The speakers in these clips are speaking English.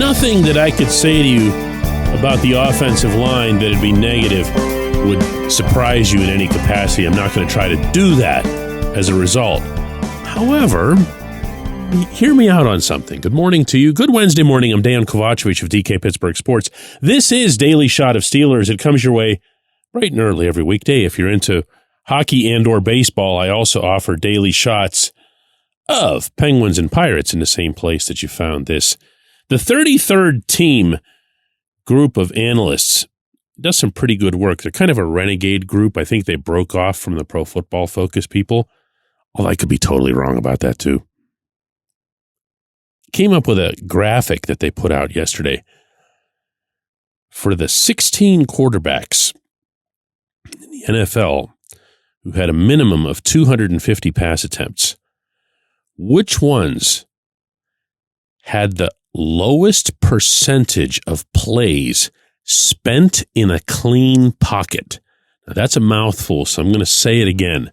nothing that I could say to you about the offensive line that'd be negative would surprise you in any capacity. I'm not going to try to do that as a result. However, hear me out on something. Good morning to you. Good Wednesday morning. I'm Dejan Kovacevic of DK Pittsburgh Sports. This is Daily Shot of Steelers. It comes your way bright and early every weekday. If you're into hockey and or baseball, I also offer daily shots of Penguins and Pirates in the same place that you found this. The 33rd team group of analysts does some pretty good work. They're kind of a renegade group. I think they broke off from the Pro Football Focus people. Although I could be totally wrong about that too. Came up with a graphic that they put out yesterday for the 16 quarterbacks in the NFL who had a minimum of 250 pass attempts. Which ones had the lowest percentage of plays spent in a clean pocket? Now, that's a mouthful, so I'm going to say it again.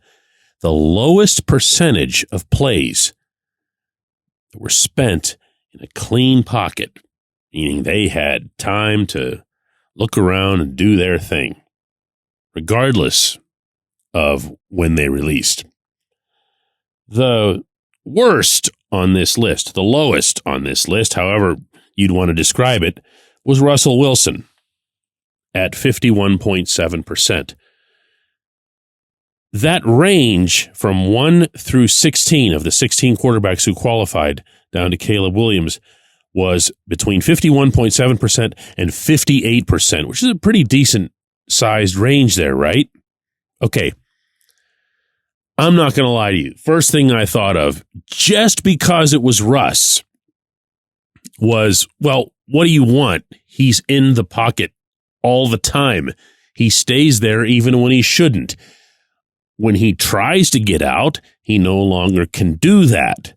The lowest percentage of plays that were spent in a clean pocket, meaning they had time to look around and do their thing, regardless of when they released. The worst on this list, the lowest on this list, however you'd want to describe it, was Russell Wilson at 51.7%. That range from 1 through 16 of the 16 quarterbacks who qualified down to Caleb Williams was between 51.7% and 58%, which is a pretty decent sized range there, right? Okay. I'm not going to lie to you. First thing I thought of, just because it was Russ, was, well, what do you want? He's in the pocket all the time. He stays there even when he shouldn't. When he tries to get out, he no longer can do that.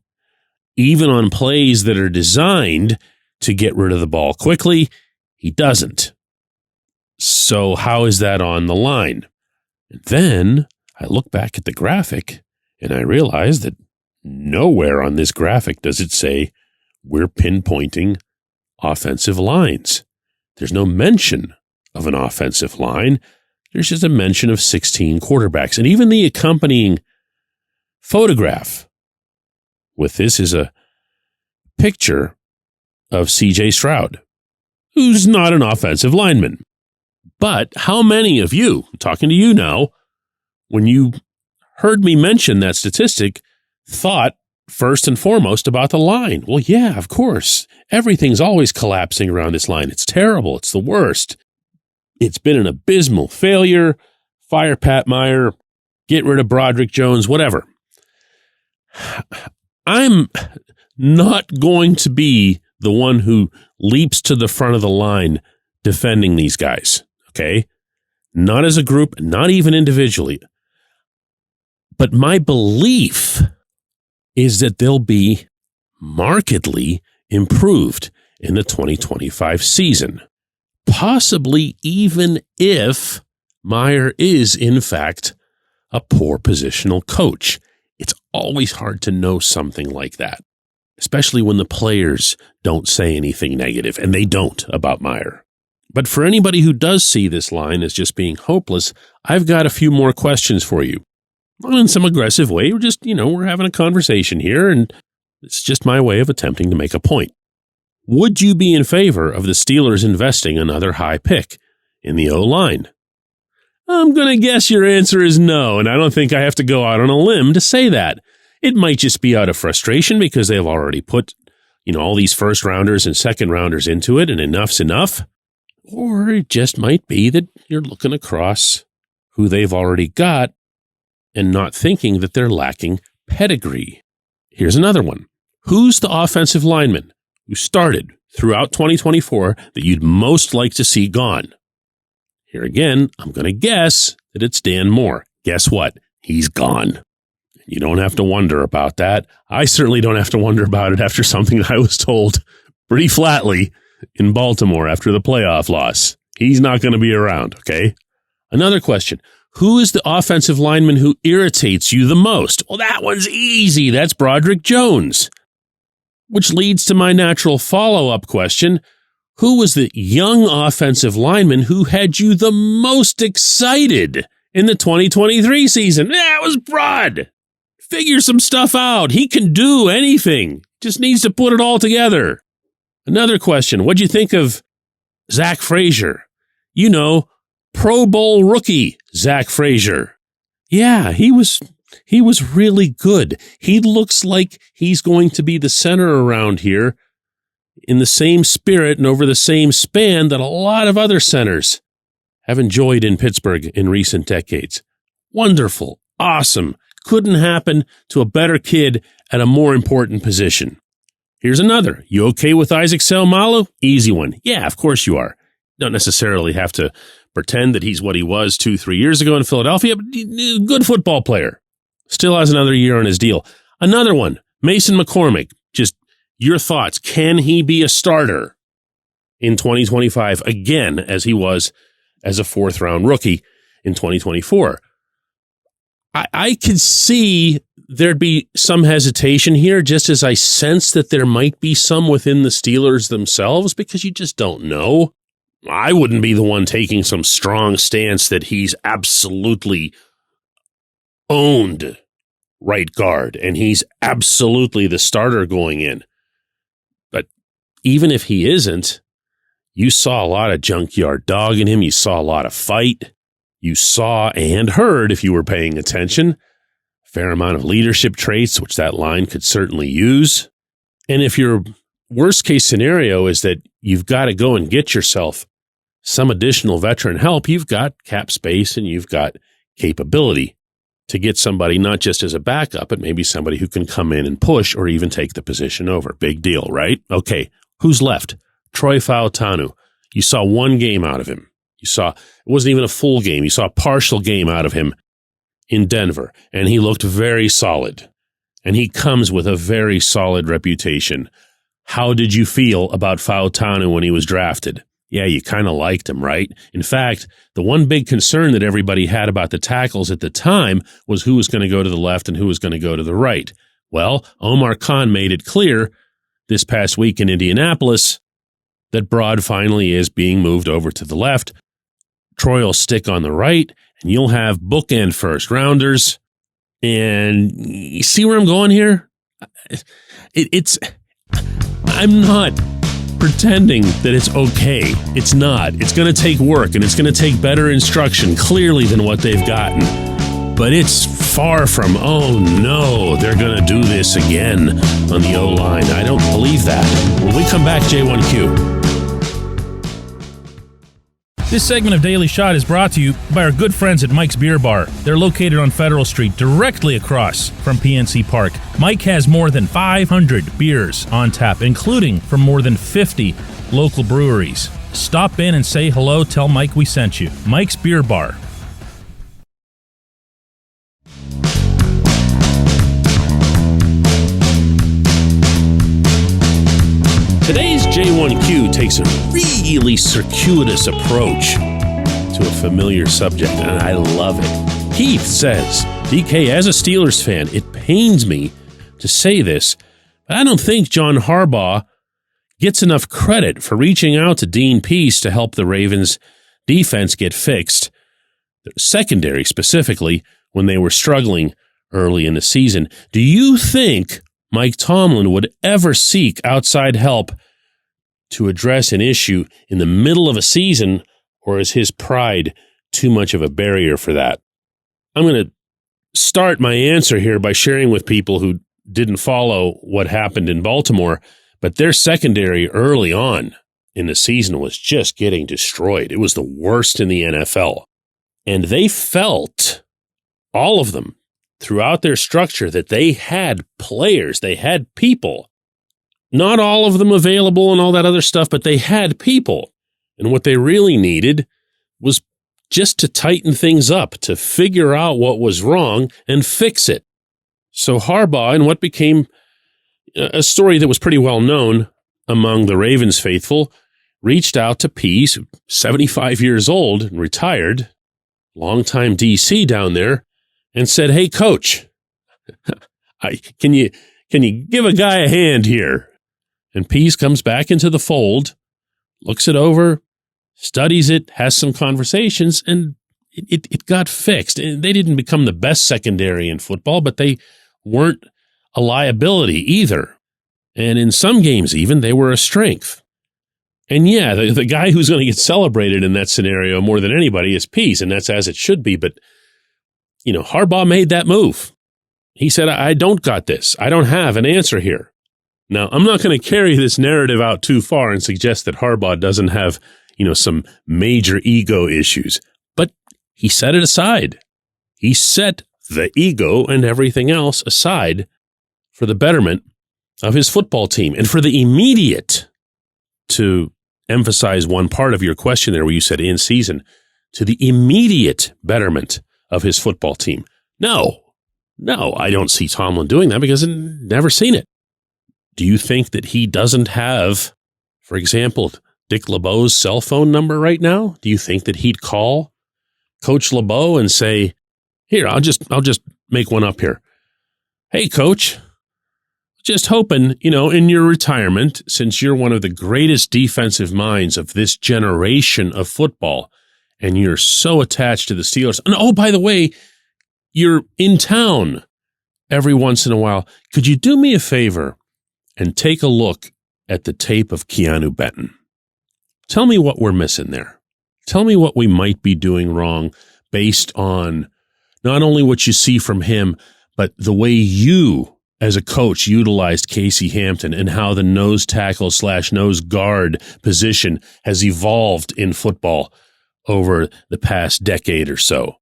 Even on plays that are designed to get rid of the ball quickly, he doesn't. So how is that on the line? And then I look back at the graphic and I realize that nowhere on this graphic does it say we're pinpointing offensive lines. There's no mention of an offensive line. There's just a mention of 16 quarterbacks. And even the accompanying photograph with this is a picture of C.J. Stroud, who's not an offensive lineman. But how many of you, I'm talking to you now, when you heard me mention that statistic, thought first and foremost about the line? Well, yeah, of course. Everything's always collapsing around this line. It's terrible. It's the worst. It's been an abysmal failure. Fire Pat Meyer, get rid of Broderick Jones, whatever. I'm not going to be the one who leaps to the front of the line defending these guys, okay? Not as a group, not even individually. But my belief is that they'll be markedly improved in the 2025 season. Possibly even if Meyer is, in fact, a poor positional coach. It's always hard to know something like that, especially when the players don't say anything negative, and they don't about Meyer. But for anybody who does see this line as just being hopeless, I've got a few more questions for you. Not in some aggressive way. We're just, we're having a conversation here, and it's just my way of attempting to make a point. Would you be in favor of the Steelers investing another high pick in the O-line? I'm going to guess your answer is no, and I don't think I have to go out on a limb to say that. It might just be out of frustration because they've already put, all these first rounders and second rounders into it, and enough's enough. Or it just might be that you're looking across who they've already got and not thinking that they're lacking pedigree. Here's another one. Who's the offensive lineman who started throughout 2024 that you'd most like to see gone? Here again, I'm going to guess that it's Dan Moore. Guess what? He's gone. You don't have to wonder about that. I certainly don't have to wonder about it after something I was told pretty flatly in Baltimore after the playoff loss. He's not going to be around, okay? Another question. Who is the offensive lineman who irritates you the most? Well, that one's easy. That's Broderick Jones. Which leads to my natural follow-up question. Who was the young offensive lineman who had you the most excited in the 2023 season? It was Broad. Figure some stuff out. He can do anything. Just needs to put it all together. Another question. What'd you think of Zach Frazier? You know, Pro Bowl rookie Zach Frazier. Yeah, he was really good. He looks like he's going to be the center around here in the same spirit and over the same span that a lot of other centers have enjoyed in Pittsburgh in recent decades. Wonderful. Awesome. Couldn't happen to a better kid at a more important position. Here's another. You okay with Isaac Seumalo? Easy one. Yeah, of course you are. Don't necessarily have to pretend that he's what he was 2-3 years ago in Philadelphia, but good football player. Still has another year on his deal. Another one, Mason McCormick. Just your thoughts. Can he be a starter in 2025 again as he was as a fourth-round rookie in 2024? I could see there'd be some hesitation here, just as I sense that there might be some within the Steelers themselves, because you just don't know. I wouldn't be the one taking some strong stance that he's absolutely owned right guard and he's absolutely the starter going in. But even if he isn't, you saw a lot of junkyard dog in him. You saw a lot of fight. You saw and heard, if you were paying attention, a fair amount of leadership traits, which that line could certainly use. And if your worst case scenario is that you've got to go and get yourself some additional veteran help, you've got cap space and you've got capability to get somebody not just as a backup, but maybe somebody who can come in and push or even take the position over. Big deal, right? Okay, who's left? Troy Fautanu. You saw one game out of him. You saw, it wasn't even a full game. You saw a partial game out of him in Denver, and he looked very solid. And he comes with a very solid reputation. How did you feel about Fautanu when he was drafted? Yeah, you kind of liked him, right? In fact, the one big concern that everybody had about the tackles at the time was who was going to go to the left and who was going to go to the right. Well, Omar Khan made it clear this past week in Indianapolis that Broad finally is being moved over to the left. Troy will stick on the right, and you'll have bookend first rounders. And you see where I'm going here? I'm not pretending that it's okay. It's not. It's going to take work, and it's going to take better instruction, clearly, than what they've gotten. But it's far from, oh no, they're going to do this again on the O-line. I don't believe that. When we come back, J1Q. This segment of Daily Shot is brought to you by our good friends at Mike's Beer Bar. They're located on Federal Street, directly across from PNC Park. Mike has more than 500 beers on tap, including from more than 50 local breweries. Stop in and say hello. Tell Mike we sent you. Mike's Beer Bar. Today's J1Q takes a really circuitous approach to a familiar subject, and I love it. Keith says, DK, as a Steelers fan, it pains me to say this, but I don't think John Harbaugh gets enough credit for reaching out to Dean Pease to help the Ravens' defense get fixed, the secondary specifically, when they were struggling early in the season. Do you think Mike Tomlin would ever seek outside help to address an issue in the middle of a season, or is his pride too much of a barrier for that? I'm going to start my answer here by sharing with people who didn't follow what happened in Baltimore, but their secondary early on in the season was just getting destroyed. It was the worst in the NFL. And they felt, all of them, throughout their structure, that they had players, they had people. Not all of them available and all that other stuff, but they had people. And what they really needed was just to tighten things up, to figure out what was wrong and fix it. So Harbaugh, in what became a story that was pretty well known among the Ravens faithful, reached out to Pease, 75 years old and retired, longtime DC down there, and said, hey, coach, can you give a guy a hand here? And Pease comes back into the fold, looks it over, studies it, has some conversations, and it got fixed. And they didn't become the best secondary in football, but they weren't a liability either. And in some games even, they were a strength. And yeah, the guy who's going to get celebrated in that scenario more than anybody is Pease, and that's as it should be. But, Harbaugh made that move. He said, I don't got this. I don't have an answer here. Now, I'm not going to carry this narrative out too far and suggest that Harbaugh doesn't have, some major ego issues, but he set it aside. He set the ego and everything else aside for the betterment of his football team and for the immediate, to emphasize one part of your question there where you said in season, to the immediate betterment of his football team. No, I don't see Tomlin doing that because I've never seen it. Do you think that he doesn't have, for example, Dick LeBeau's cell phone number right now? Do you think that he'd call Coach LeBeau and say, here, I'll just make one up here. Hey, Coach, just hoping, in your retirement, since you're one of the greatest defensive minds of this generation of football, and you're so attached to the Steelers. And oh, by the way, you're in town every once in a while. Could you do me a favor and take a look at the tape of Keanu Benton? Tell me what we're missing there. Tell me what we might be doing wrong based on not only what you see from him, but the way you, as a coach, utilized Casey Hampton and how the nose tackle / nose guard position has evolved in football over the past decade or so.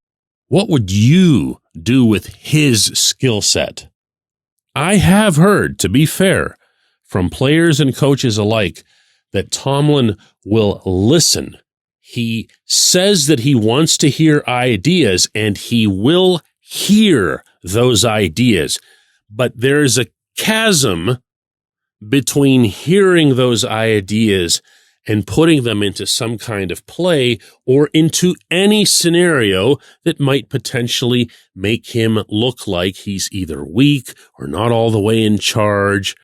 What would you do with his skill set? I have heard, to be fair, from players and coaches alike, that Tomlin will listen. He says that he wants to hear ideas, and he will hear those ideas. But there's a chasm between hearing those ideas and putting them into some kind of play or into any scenario that might potentially make him look like he's either weak or not all the way in charge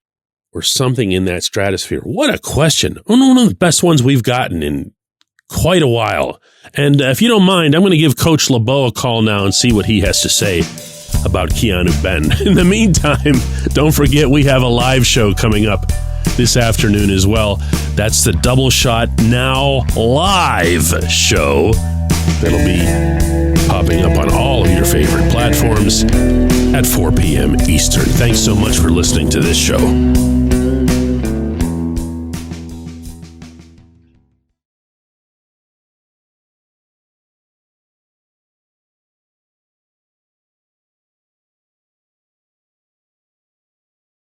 or something in that stratosphere. What a question. One of the best ones we've gotten in quite a while. And if you don't mind, I'm going to give Coach LeBeau a call now and see what he has to say about Keanu Benton. In the meantime, don't forget we have a live show coming up this afternoon as well. That's the Double Shot Now live show. That'll be popping up on all of your favorite platforms at 4 p.m. Eastern. Thanks so much for listening to this show.